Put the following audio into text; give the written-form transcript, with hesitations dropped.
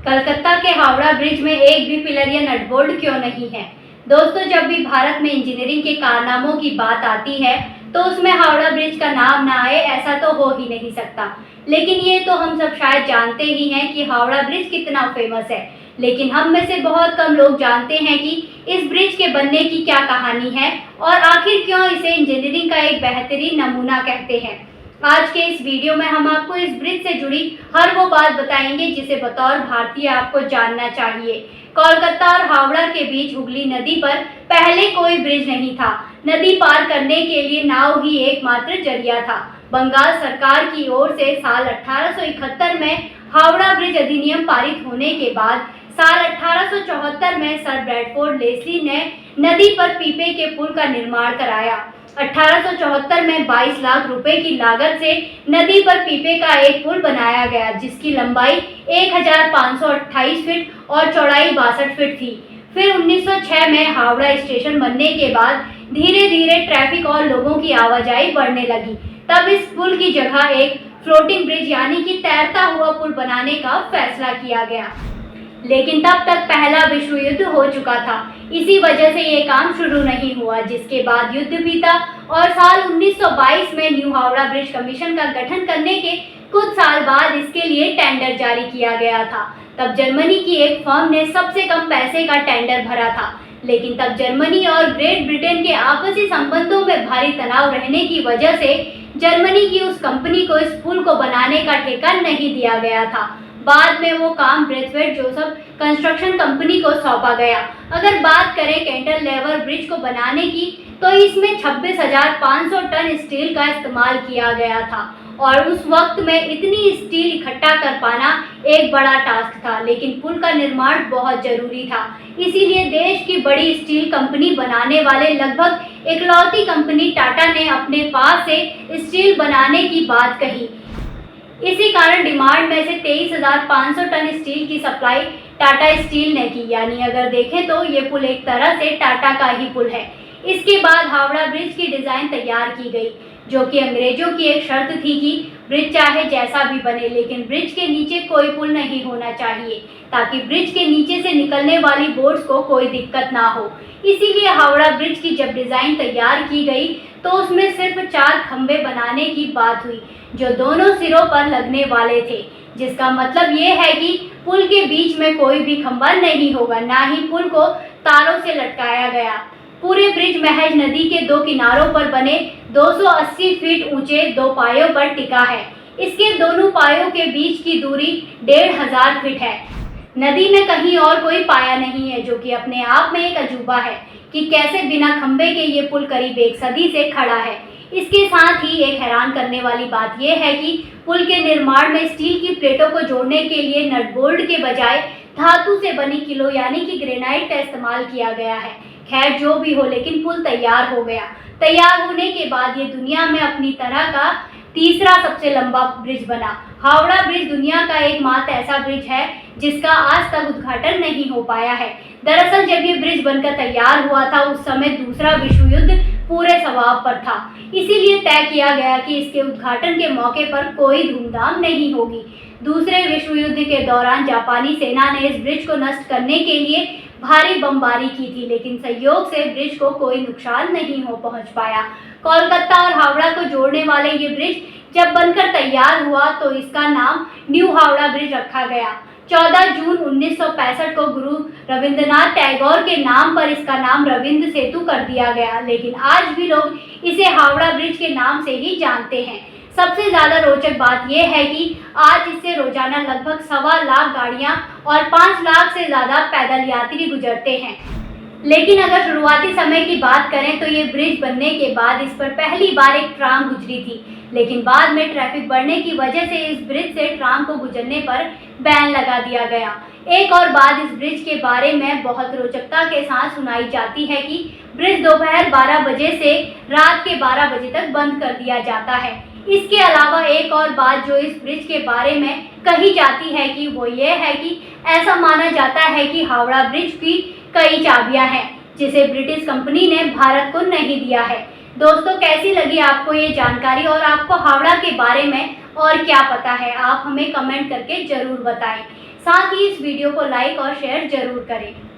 कलकत्ता के हावड़ा ब्रिज में एक भी पिलर या नट बोल्ट क्यों नहीं है। दोस्तों, जब भी भारत में इंजीनियरिंग के कारनामों की बात आती है तो उसमें हावड़ा ब्रिज का नाम ना आए ऐसा तो हो ही नहीं सकता। लेकिन ये तो हम सब शायद जानते ही हैं कि हावड़ा ब्रिज कितना फेमस है, लेकिन हम में से बहुत कम लोग जानते हैं कि इस ब्रिज के बनने की क्या कहानी है और आखिर क्यों इसे इंजीनियरिंग का एक बेहतरीन नमूना कहते हैं। आज के इस वीडियो में हम आपको इस ब्रिज से जुड़ी हर वो बात बताएंगे जिसे बतौर भारतीय आपको जानना चाहिए। कोलकाता और हावड़ा के बीच हुगली नदी पर पहले कोई ब्रिज नहीं था। नदी पार करने के लिए नाव ही एकमात्र जरिया था। बंगाल सरकार की ओर से साल 1871 में हावड़ा ब्रिज अधिनियम पारित होने के बाद साल 1874 में सर ब्रैडफोर्ड लेस्ली ने नदी पर पीपे के पुल का निर्माण कराया। 1874 में 22 लाख रुपए की लागत से नदी पर पीपे का एक पुल बनाया गया, जिसकी लंबाई 1528 फीट और चौड़ाई 62 फीट थी। फिर 1906 में हावड़ा स्टेशन बनने के बाद धीरे धीरे ट्रैफिक और लोगों की आवाजाही बढ़ने लगी। तब इस पुल की जगह एक फ्लोटिंग ब्रिज यानी कि तैरता हुआ पुल बनाने का फैसला किया गया। लेकिन तब तक पहला विश्व युद्ध हो चुका था, इसी वजह से ये काम शुरू नहीं हुआ। जिसके बाद युद्ध बीता और साल 1922 में न्यू हावड़ा ब्रिज कमीशन का गठन करने के कुछ साल बाद इसके लिए टेंडर जारी किया गया था। तब जर्मनी की एक फर्म ने सबसे कम पैसे का टेंडर भरा था, लेकिन तब जर्मनी और ग्रेट ब्रिटेन के आपसी संबंधों में भारी तनाव रहने की वजह से जर्मनी की उस कंपनी को इस पुल को बनाने का ठेका नहीं दिया गया था। बाद में वो काम ब्रेथवेट जोसेफ कंस्ट्रक्शन कंपनी को सौंपा गया। अगर बात करें कैंटिलीवर ब्रिज को बनाने की तो इसमें 26,500 टन स्टील का इस्तेमाल किया गया था और उस वक्त में इतनी स्टील इकट्ठा कर पाना एक बड़ा टास्क था। लेकिन पुल का निर्माण बहुत जरूरी था, इसीलिए देश की बड़ी स्टील कंपनी बनाने वाले लगभग इकलौती कंपनी टाटा ने अपने पास से स्टील बनाने की बात कही। इसी कारण डिमांड में से 23,500 टन स्टील की सप्लाई टाटा स्टील ने की। यानी अगर देखें तो ये पुल एक तरह से टाटा का ही पुल है। इसके बाद हावड़ा ब्रिज की डिज़ाइन तैयार की गई, जो कि अंग्रेजों की एक शर्त थी कि ब्रिज चाहे जैसा भी बने, लेकिन ब्रिज के नीचे कोई पुल नहीं होना चाहिए, ताकि ब्रिज के नीचे से निकलने वाली बोट्स को कोई दिक्कत ना हो। इसीलिए हावड़ा ब्रिज की जब डिज़ाइन तैयार की गई तो उसमें सिर्फ 4 खंभे बनाने की बात हुई, जो दोनों सिरों पर लगने वाले थे। जिसका मतलब ये है कि पुल के बीच में कोई भी खंभा नहीं होगा, ना ही पुल को तारों से लटकाया गया। पूरे ब्रिज महज नदी के 2 किनारों पर बने 280 फीट ऊंचे 2 पायों पर टिका है। इसके दोनों पायों के बीच की दूरी 1500 फीट है। नदी में कहीं और कोई पाया नहीं है, जो कि अपने आप में एक अजूबा है कि कैसे बिना खंभे के ये पुल करीब 1 सदी से खड़ा है। इसके साथ ही एक हैरान करने वाली बात यह है कि पुल के निर्माण में स्टील की प्लेटों को जोड़ने के लिए नट बोल्ट के बजाय धातु से बनी किलो यानी कि ग्रेनाइट का इस्तेमाल किया गया है। खैर जो भी हो, लेकिन पुल तैयार हो गया। तैयार होने के बाद ये दुनिया में अपनी तरह का तीसरा सबसे लंबा ब्रिज बना। हावड़ा ब्रिज दुनिया का एकमात्र ऐसा ब्रिज है जिसका आज तक उद्घाटन नहीं हो पाया है। दरअसल जब ये ब्रिज बनकर तैयार हुआ था उस समय दूसरा विश्व युद्ध पूरे सवाब पर था, इसीलिए तय किया गया कि इसके उद्घाटन के मौके पर कोई धूमधाम नहीं होगी। दूसरे विश्व युद्ध के दौरान जापानी सेना ने इस ब्रिज को नष्ट करने के लिए भारी बमबारी की थी, लेकिन संयोग से ब्रिज को कोई नुकसान नहीं हो पहुंच पाया। कोलकाता और हावड़ा को जोड़ने वाले ये ब्रिज जब बनकर तैयार हुआ तो इसका नाम न्यू हावड़ा ब्रिज रखा गया। 14 जून 1965 को गुरु रविंद्रनाथ टैगोर के नाम पर इसका नाम रविंद्र सेतु कर दिया गया, लेकिन आज भी लोग इसे हावड़ा ब्रिज के नाम से ही जानते हैं। सबसे ज़्यादा रोचक बात यह है कि आज इससे रोजाना लगभग 1.25 लाख गाड़ियाँ और 5 लाख से ज़्यादा पैदल यात्री गुजरते हैं। लेकिन अगर शुरुआती समय की बात करें तो ये ब्रिज बनने के बाद इस पर पहली बार एक ट्राम गुजरी थी, लेकिन बाद में ट्रैफिक बढ़ने की वजह से इस ब्रिज से ट्राम को गुजरने पर बैन लगा दिया गया। एक और बात इस ब्रिज के बारे में बहुत रोचकता के साथ सुनाई जाती है कि ब्रिज दोपहर 12 बजे से रात के 12 बजे तक बंद कर दिया जाता है। इसके अलावा एक और बात जो इस ब्रिज के बारे में कही जाती है कि वो ये है कि ऐसा माना जाता है कि हावड़ा ब्रिज की कई चाबियां हैं जिसे ब्रिटिश कंपनी ने भारत को नहीं दिया है। दोस्तों, कैसी लगी आपको ये जानकारी और आपको हावड़ा के बारे में और क्या पता है, आप हमें कमेंट करके जरूर बताएं। साथ ही इस वीडियो को लाइक और शेयर जरूर करें।